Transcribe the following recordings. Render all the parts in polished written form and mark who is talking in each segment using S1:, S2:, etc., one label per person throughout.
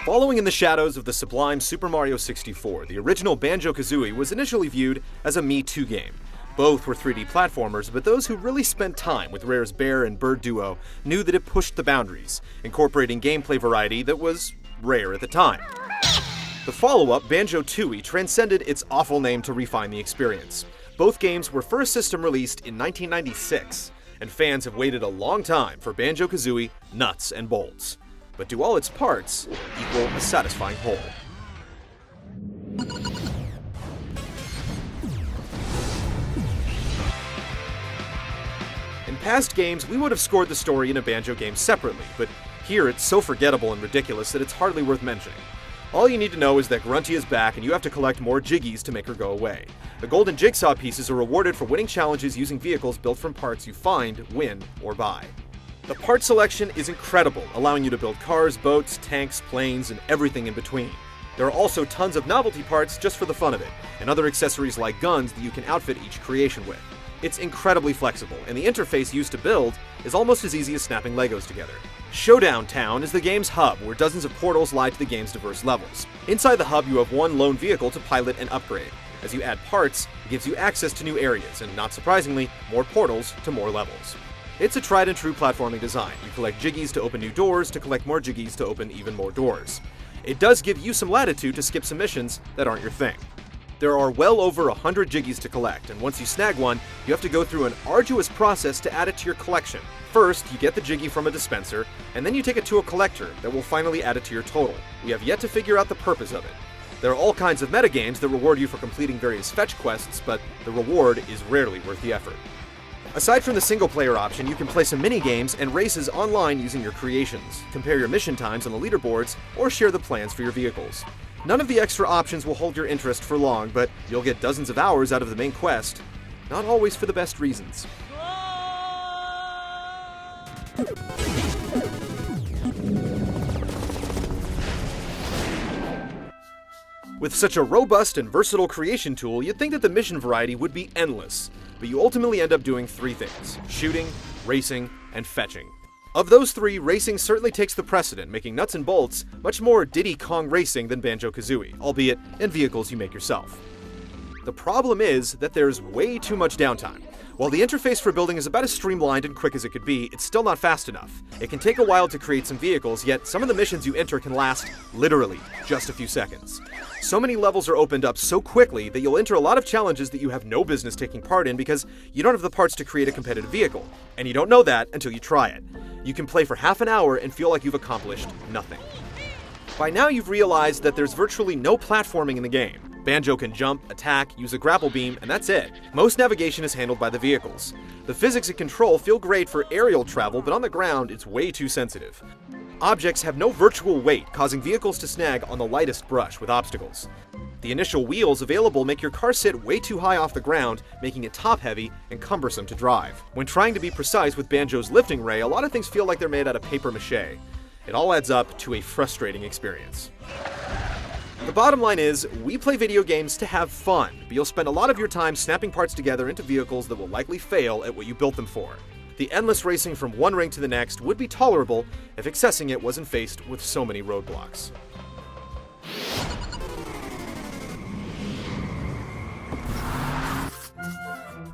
S1: Following in the shadows of the sublime Super Mario 64, the original Banjo-Kazooie was initially viewed as a Me Too game. Both were 3D platformers, but those who really spent time with Rare's bear and bird duo knew that it pushed the boundaries, incorporating gameplay variety that was rare at the time. The follow-up, Banjo-Tooie, transcended its awful name to refine the experience. Both games were first system released in 1996, and fans have waited a long time for Banjo-Kazooie nuts and bolts. But do all its parts equal a satisfying whole? In past games, we would have scored the story in a Banjo game separately, but here it's so forgettable and ridiculous that it's hardly worth mentioning. All you need to know is that Grunty is back and you have to collect more Jiggies to make her go away. The golden jigsaw pieces are rewarded for winning challenges using vehicles built from parts you find, win, or buy. The part selection is incredible, allowing you to build cars, boats, tanks, planes, and everything in between. There are also tons of novelty parts just for the fun of it, and other accessories like guns that you can outfit each creation with. It's incredibly flexible, and the interface used to build is almost as easy as snapping Legos together. Showdown Town is the game's hub, where dozens of portals lie to the game's diverse levels. Inside the hub, you have one lone vehicle to pilot and upgrade. As you add parts, it gives you access to new areas, and not surprisingly, more portals to more levels. It's a tried and true platforming design. You collect Jiggies to open new doors, to collect more Jiggies to open even more doors. It does give you some latitude to skip some missions that aren't your thing. There are well over 100 Jiggies to collect, and once you snag one, you have to go through an arduous process to add it to your collection. First, you get the Jiggy from a dispenser, and then you take it to a collector that will finally add it to your total. We have yet to figure out the purpose of it. There are all kinds of metagames that reward you for completing various fetch quests, but the reward is rarely worth the effort. Aside from the single-player option, you can play some mini-games and races online using your creations, compare your mission times on the leaderboards, or share the plans for your vehicles. None of the extra options will hold your interest for long, but you'll get dozens of hours out of the main quest, not always for the best reasons. With such a robust and versatile creation tool, you'd think that the mission variety would be endless, but you ultimately end up doing three things: shooting, racing, and fetching. Of those three, racing certainly takes the precedent, making Nuts and Bolts much more Diddy Kong Racing than Banjo-Kazooie, albeit in vehicles you make yourself. The problem is that there's way too much downtime. While the interface for building is about as streamlined and quick as it could be, it's still not fast enough. It can take a while to create some vehicles, yet some of the missions you enter can last, literally, just a few seconds. So many levels are opened up so quickly that you'll enter a lot of challenges that you have no business taking part in because you don't have the parts to create a competitive vehicle, and you don't know that until you try it. You can play for half an hour and feel like you've accomplished nothing. By now you've realized that there's virtually no platforming in the game. Banjo can jump, attack, use a grapple beam, and that's it. Most navigation is handled by the vehicles. The physics and control feel great for aerial travel, but on the ground it's way too sensitive. Objects have no virtual weight, causing vehicles to snag on the lightest brush with obstacles. The initial wheels available make your car sit way too high off the ground, making it top-heavy and cumbersome to drive. When trying to be precise with Banjo's lifting ray, a lot of things feel like they're made out of papier-mâché. It all adds up to a frustrating experience. The bottom line is, we play video games to have fun, but you'll spend a lot of your time snapping parts together into vehicles that will likely fail at what you built them for. The endless racing from one ring to the next would be tolerable if accessing it wasn't faced with so many roadblocks.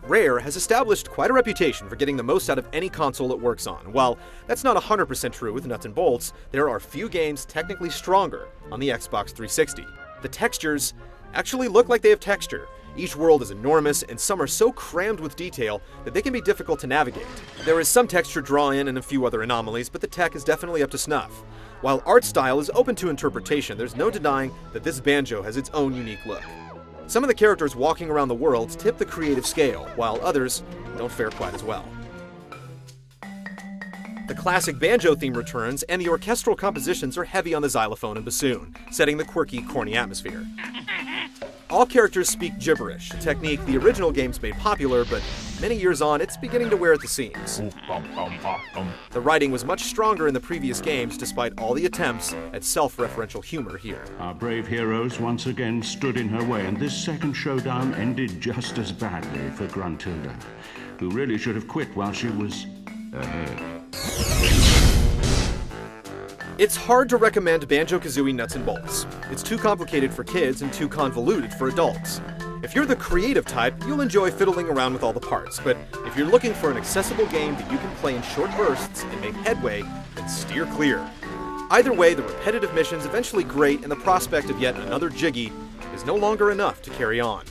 S1: Rare has established quite a reputation for getting the most out of any console it works on. While that's not 100% true with Nuts and Bolts, there are few games technically stronger on the Xbox 360. The textures actually look like they have texture. Each world is enormous, and some are so crammed with detail that they can be difficult to navigate. There is some texture draw-in and a few other anomalies, but the tech is definitely up to snuff. While art style is open to interpretation, there's no denying that this Banjo has its own unique look. Some of the characters walking around the world tip the creative scale, while others don't fare quite as well. The classic Banjo theme returns, and the orchestral compositions are heavy on the xylophone and bassoon, setting the quirky, corny atmosphere. All characters speak gibberish, a technique the original games made popular, but many years on, it's beginning to wear at the seams. The writing was much stronger in the previous games, despite all the attempts at self-referential humor here.
S2: Our brave heroes once again stood in her way, and this second showdown ended just as badly for Gruntilda, who really should have quit while she was ahead.
S1: It's hard to recommend Banjo-Kazooie Nuts and Bolts. It's too complicated for kids and too convoluted for adults. If you're the creative type, you'll enjoy fiddling around with all the parts, but if you're looking for an accessible game that you can play in short bursts and make headway, then steer clear. Either way, the repetitive missions eventually grate, and the prospect of yet another Jiggy is no longer enough to carry on.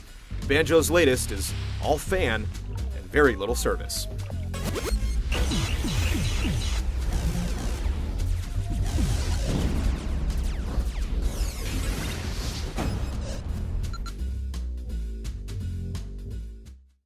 S1: Banjo's latest is all fan and very little service.